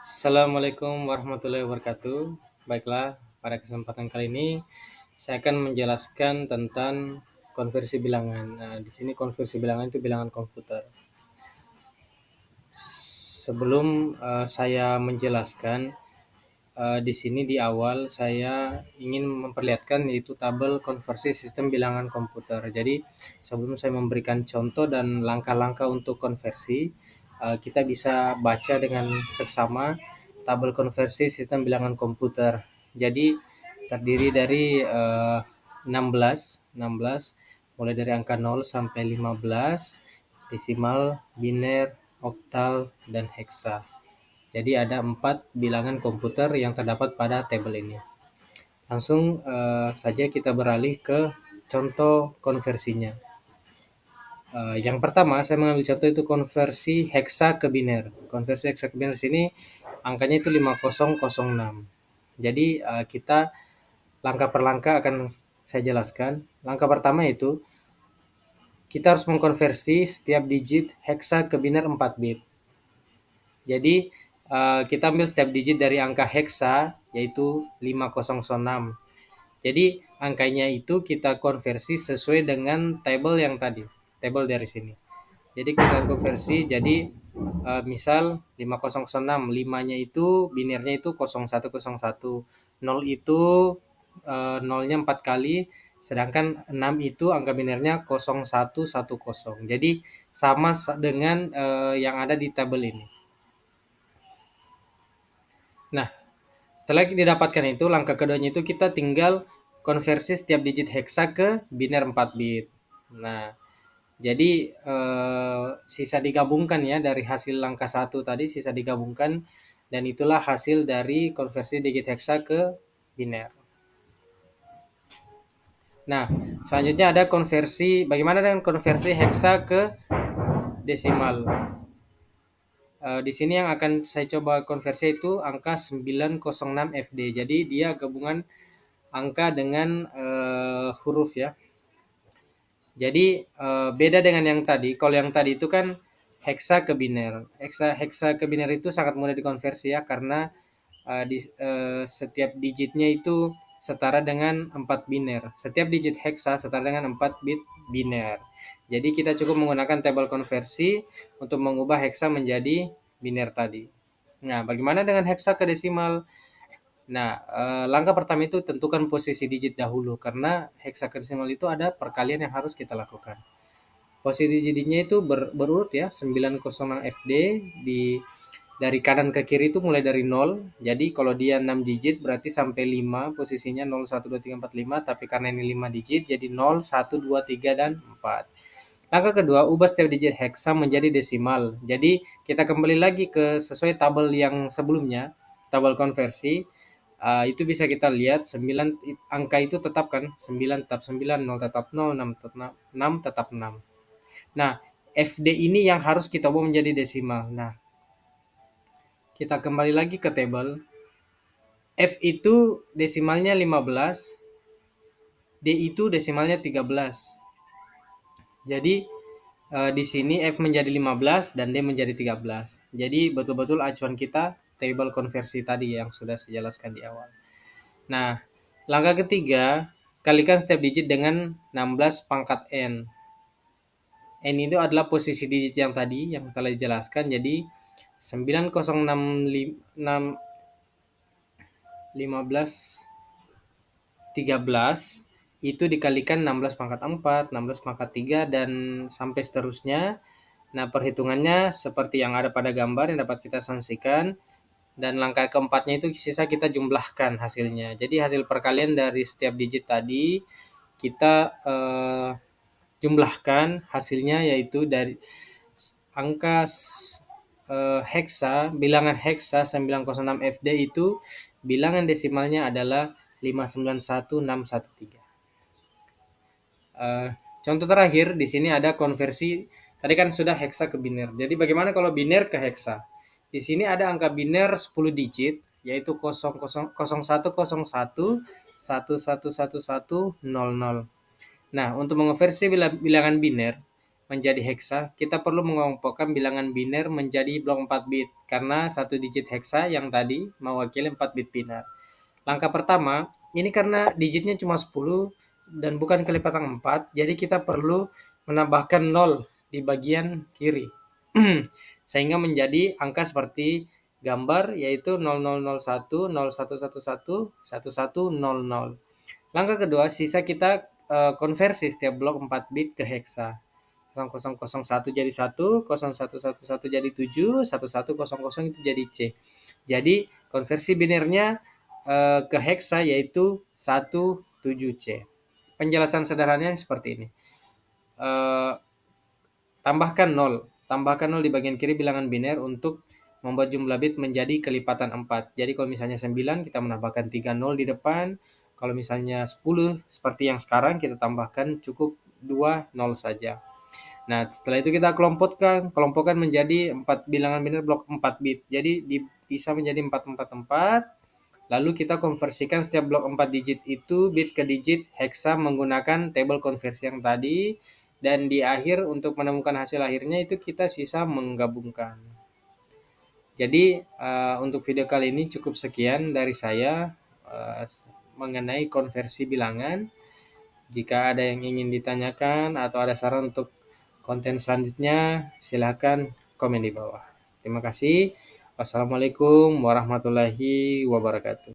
Assalamualaikum warahmatullahi wabarakatuh. Baiklah, pada kesempatan kali ini saya akan menjelaskan tentang konversi bilangan. Nah, di sini konversi bilangan itu bilangan komputer. Sebelum saya menjelaskan, di sini di awal saya ingin memperlihatkan yaitu tabel konversi sistem bilangan komputer. Jadi, sebelum saya memberikan contoh dan langkah-langkah untuk konversi, kita bisa baca dengan seksama tabel konversi sistem bilangan komputer. Jadi, terdiri dari 16, 16 mulai dari angka 0 sampai 15, desimal, biner, oktal, dan heksa. Jadi ada 4 bilangan komputer yang terdapat pada tabel ini. Langsung saja kita beralih ke contoh konversinya. Yang pertama saya mengambil contoh itu konversi heksa ke biner. Konversi heksa ke biner sini angkanya itu 5006. Jadi kita langkah per langkah akan saya jelaskan. Langkah pertama itu kita harus mengkonversi setiap digit heksa ke biner 4 bit. Jadi kita ambil setiap digit dari angka heksa yaitu 5006. Jadi angkanya itu kita konversi sesuai dengan tabel yang tadi, tabel dari sini. Jadi kita konversi jadi misal 5006, 5-nya itu binernya itu 0101, 0 itu nolnya 4 kali, sedangkan 6 itu angka binernya 0110. Jadi sama dengan yang ada di tabel ini. Nah, setelah didapatkan itu, langkah keduanya itu kita tinggal konversi setiap digit heksa ke biner 4 bit. Nah, jadi sisa digabungkan ya dari hasil langkah 1 tadi, sisa digabungkan dan itulah hasil dari konversi digit heksa ke biner. Nah, selanjutnya ada konversi, bagaimana dengan konversi heksa ke desimal? Di sini yang akan saya coba konversi itu angka 906 FD. Jadi dia gabungan angka dengan huruf ya. Jadi beda dengan yang tadi. Kalau yang tadi itu kan heksa ke biner. Heksa ke biner itu sangat mudah dikonversi ya karena setiap digitnya itu setara dengan 4 biner. Setiap digit heksa setara dengan 4 bit biner. Jadi kita cukup menggunakan tabel konversi untuk mengubah heksa menjadi biner tadi. Nah, bagaimana dengan heksa ke desimal? Nah, langkah pertama itu tentukan posisi digit dahulu karena heksadesimal itu ada perkalian yang harus kita lakukan. Posisi digitnya itu berurut ya, 906 FD di dari kanan ke kiri itu mulai dari 0. Jadi kalau dia 6 digit berarti sampai 5 posisinya 0 1 2 3 4 5, tapi karena ini 5 digit jadi 0 1 2 3 dan 4. Langkah kedua, ubah setiap digit heksa menjadi desimal. Jadi kita kembali lagi ke sesuai tabel yang sebelumnya, tabel konversi. Itu bisa kita lihat 9 angka itu tetap kan, 9 tetap 9, 0 tetap 0, 6 tetap 6 tetap 6. Nah, FD ini yang harus kita ubah menjadi desimal. Nah, kita kembali lagi ke tabel. F itu desimalnya 15, D itu desimalnya 13. Jadi di sini F menjadi 15 dan D menjadi 13. Jadi betul-betul acuan kita tabel konversi tadi yang sudah saya jelaskan di awal. Nah, langkah ketiga, kalikan setiap digit dengan 16 pangkat N. N itu adalah posisi digit yang tadi yang telah dijelaskan. Jadi 9065 15 13 itu dikalikan 16 pangkat 4, 16 pangkat 3 dan sampai seterusnya. Nah, perhitungannya seperti yang ada pada gambar yang dapat kita saksikan. Dan langkah keempatnya itu sisa kita jumlahkan hasilnya. Jadi hasil perkalian dari setiap digit tadi kita jumlahkan hasilnya yaitu dari angka heksa, bilangan heksa 906 FD itu bilangan desimalnya adalah 591,613. Contoh terakhir di sini ada konversi, tadi kan sudah heksa ke biner. Jadi bagaimana kalau biner ke heksa? Di sini ada angka biner 10 digit yaitu 0101111100. Nah, untuk mengonversi bilangan biner menjadi heksa, kita perlu mengelompokkan bilangan biner menjadi blok 4 bit karena satu digit heksa yang tadi mewakili 4 bit biner. Langkah pertama, ini karena digitnya cuma 10 dan bukan kelipatan 4, jadi kita perlu menambahkan 0 di bagian kiri. Sehingga menjadi angka seperti gambar, yaitu 0001, 0111, 1100. Langkah kedua, sisa kita konversi setiap blok 4 bit ke heksa. 0001 jadi 1, 0111 jadi 7, 1100 itu jadi C. Jadi konversi binernya ke heksa yaitu 17C. Penjelasan sederhananya seperti ini. Eh, tambahkan 0 di bagian kiri bilangan biner untuk membuat jumlah bit menjadi kelipatan 4. Jadi kalau misalnya 9 kita menambahkan 3 0 di depan. Kalau misalnya 10 seperti yang sekarang kita tambahkan cukup 2 0 saja. Nah, setelah itu kita kelompokkan menjadi 4 bilangan biner blok 4 bit. Jadi bisa menjadi 444. Lalu kita konversikan setiap blok 4 digit itu bit ke digit heksa menggunakan tabel konversi yang tadi. Dan di akhir untuk menemukan hasil akhirnya itu kita sisa menggabungkan. Jadi untuk video kali ini cukup sekian dari saya mengenai konversi bilangan. Jika ada yang ingin ditanyakan atau ada saran untuk konten selanjutnya, silakan komen di bawah. Terima kasih. Wassalamualaikum warahmatullahi wabarakatuh.